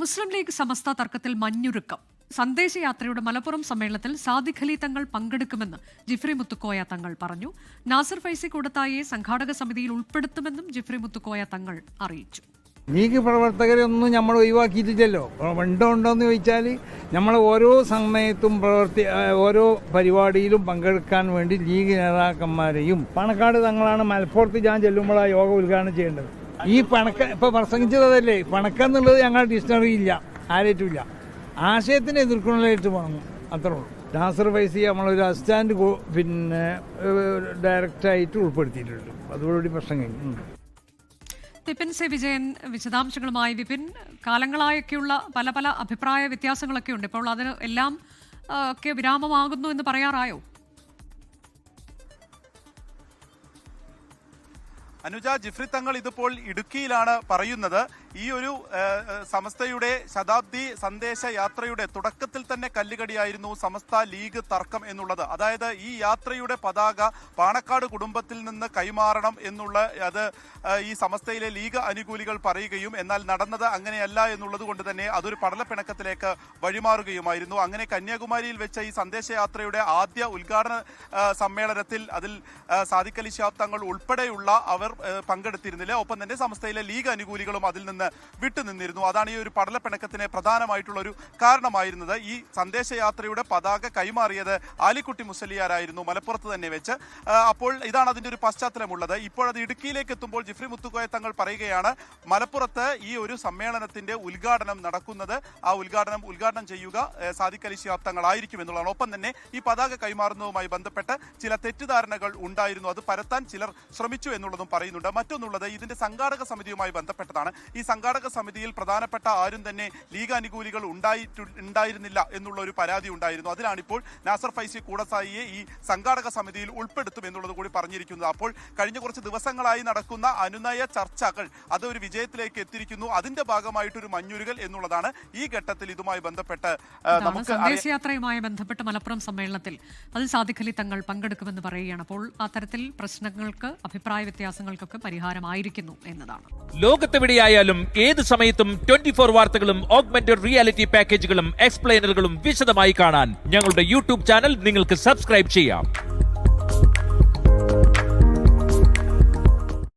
മുസ്ലിം league സമസ്ത തർക്കത്തിൽ മഞ്ഞുരുക്കം. സന്ദേശയാത്രയുടെ മലപ്പുറം സമ്മേളനത്തിൽ സാദിഖ് അലി തങ്ങൾ പങ്കെടുക്കുമെന്ന് ജിഫ്രി മുത്തുക്കോയ തങ്ങൾ പറഞ്ഞു. നാസർ ഫൈസി കൂടത്തായിയെ സംഘാടക സമിതിയിൽ ഉൾപ്പെടുത്തുമെന്നും ജിഫ്രി മുത്തുക്കോയ തങ്ങൾ അറിയിച്ചു. ലീഗ് പ്രവർത്തകരൊന്നും നമ്മൾ ഒഴിവാക്കിയിട്ടില്ലല്ലോ. ഉണ്ടോന്ന് ചോദിച്ചാൽ നമ്മൾ ഓരോ സമയത്തും ഓരോ പരിപാടിയിലും പങ്കെടുക്കാൻ വേണ്ടി ലീഗ് നേതാക്കന്മാരെയും പണക്കാട് തങ്ങളാണ് മലപ്പുറത്ത് ഞാൻ ചെല്ലുമ്പോൾ ആ യോഗ ഉദ്ഘാടനം ചെയ്യേണ്ടത്. ഈ ഇപ്പൊ പ്രസംഗിച്ചതല്ലേ പണക്കെന്നുള്ളത് ഞങ്ങളുടെ ഡിക്ഷണറി ഇല്ല, ആരേറ്റുമില്ല. ആശയത്തിനെ എതിർക്കുന്നതായിട്ട് വേണം, അത്രേ ഉള്ളൂ. നാസർ ഫൈസി നമ്മളൊരു അസിസ്റ്റന്റ് ഡയറക്ടറായിട്ട് ഉൾപ്പെടുത്തിയിട്ടുണ്ട്. അതോടുകൂടി പ്രശ്നം കഴിഞ്ഞു. വിപിൻ സി വിജയൻ വിശദാംശങ്ങളുമായി. വിപിൻ, കാലങ്ങളായൊക്കെയുള്ള പല പല അഭിപ്രായ വ്യത്യാസങ്ങളൊക്കെ ഉണ്ട്. ഇപ്പോൾ അതിന് എല്ലാം ഒക്കെ വിരാമമാകുന്നു എന്ന് പറയാറായോ? അനുജ, ജിഫ്രി തങ്ങൾ ഇതിപ്പോൾ ഇടുക്കിയിലാണ് പറയുന്നത്. ഈ ഒരു സമസ്തയുടെ ശതാബ്ദി സന്ദേശ യാത്രയുടെ തുടക്കത്തിൽ തന്നെ കല്ലുകടിയായിരുന്നു സമസ്ത ലീഗ് തർക്കം എന്നുള്ളത്. അതായത് ഈ യാത്രയുടെ പതാക പാണക്കാട് കുടുംബത്തിൽ നിന്ന് കൈമാറണം എന്നുള്ള അത് ഈ സമസ്തയിലെ ലീഗ് അനുകൂലികൾ പറയുകയും എന്നാൽ നടന്നത് അങ്ങനെയല്ല എന്നുള്ളത് കൊണ്ട് തന്നെ അതൊരു പടലപ്പിണക്കത്തിലേക്ക് വഴിമാറുകയുമായിരുന്നു. അങ്ങനെ കന്യാകുമാരിയിൽ വെച്ച ഈ സന്ദേശയാത്രയുടെ ആദ്യ ഉദ്ഘാടന സമ്മേളനത്തിൽ അതിൽ സാദിഖ് അലി ശിഹാബ് തങ്ങൾ ഉൾപ്പെടെയുള്ള അവർ പങ്കെടുത്തിരുന്നില്ല. ഒപ്പം തന്നെ സമസ്തയിലെ ലീഗ് അനുകൂലികളും അതിൽ നിന്ന് വിട്ടുനിന്നിരുന്നു. അതാണ് ഈ ഒരു പടലപ്പിണക്കത്തിന് പ്രധാനമായിട്ടുള്ള ഒരു കാരണമായിരുന്നത്. ഈ സന്ദേശയാത്രയുടെ പതാക കൈമാറിയത് ആലിക്കുട്ടി മുസലിയാരായിരുന്നു മലപ്പുറത്ത് തന്നെ വെച്ച്. അപ്പോൾ ഇതാണ് അതിന്റെ ഒരു പശ്ചാത്തലമുള്ളത്. ഇപ്പോഴത് ഇടുക്കിയിലേക്ക് എത്തുമ്പോൾ ജിഫ്രി മുത്തുക്കോയ തങ്ങൾ പറയുകയാണ്, മലപ്പുറത്ത് ഈ ഒരു സമ്മേളനത്തിന്റെ ഉദ്ഘാടനം നടക്കുന്നത്, ആ ഉദ്ഘാടനം ചെയ്യുക സാദിഖ് അലി ശിഹാബ് തങ്ങളായിരിക്കും എന്നുള്ളതാണ്. ഒപ്പം തന്നെ ഈ പതാക കൈമാറുന്നതുമായി ബന്ധപ്പെട്ട് ചില തെറ്റിദ്ധാരണകൾ ഉണ്ടായിരുന്നു, അത് പരത്താൻ ചിലർ ശ്രമിച്ചു എന്നുള്ളതും പറയുന്നുണ്ട്. മറ്റൊന്നുള്ളത് ഇതിന്റെ സംഘാടക സമിതിയുമായി ബന്ധപ്പെട്ടതാണ്. ഈ സംഘാടക സമിതിയിൽ പ്രധാനപ്പെട്ട ആരും തന്നെ ലീഗ് അനുകൂലികൾ ഉണ്ടായിരുന്നില്ല എന്നുള്ള ഒരു പരാതി ഉണ്ടായിരുന്നു. അതിലാണിപ്പോൾ നാസർ ഫൈസി കൂടത്തായിയെ ഈ സംഘാടക സമിതിയിൽ ഉൾപ്പെടുത്തും എന്നുള്ളത് കൂടി പറഞ്ഞിരിക്കുന്നത്. അപ്പോൾ കഴിഞ്ഞ കുറച്ച് ദിവസങ്ങളായി നടക്കുന്ന അനുനയ ചർച്ചകൾ അത് ഒരു വിജയത്തിലേക്ക് എത്തിയിരിക്കുന്നു. അതിന്റെ ഭാഗമായിട്ടൊരു മഞ്ഞുരുകൽ എന്നുള്ളതാണ് ഈ ഘട്ടത്തിൽ ഇതുമായി ബന്ധപ്പെട്ട് നമുക്ക് സന്ദേശയാത്രയുമായി ബന്ധപ്പെട്ട് മലപ്പുറം സമ്മേളനത്തിൽ അതിൽ സാദിഖ് അലി തങ്ങൾ പങ്കെടുക്കുമെന്ന് പറയുകയാണ്. അപ്പോൾ അത്തരത്തിൽ പ്രശ്നങ്ങൾക്ക്, അഭിപ്രായ വ്യത്യാസങ്ങൾക്കൊക്കെ പരിഹാരമായിരിക്കുന്നു എന്നതാണ്. ലോകത്തെവിടെയായാലും ഏത് സമയത്തും 24 വാർത്തകളും ഓഗ്മെന്റഡ് റിയാലിറ്റി പാക്കേജുകളും എക്സ്പ്ലെയിനറുകളും വിശദമായി കാണാൻ ഞങ്ങളുടെ യൂട്യൂബ് ചാനൽ നിങ്ങൾക്ക് സബ്സ്ക്രൈബ് ചെയ്യാം.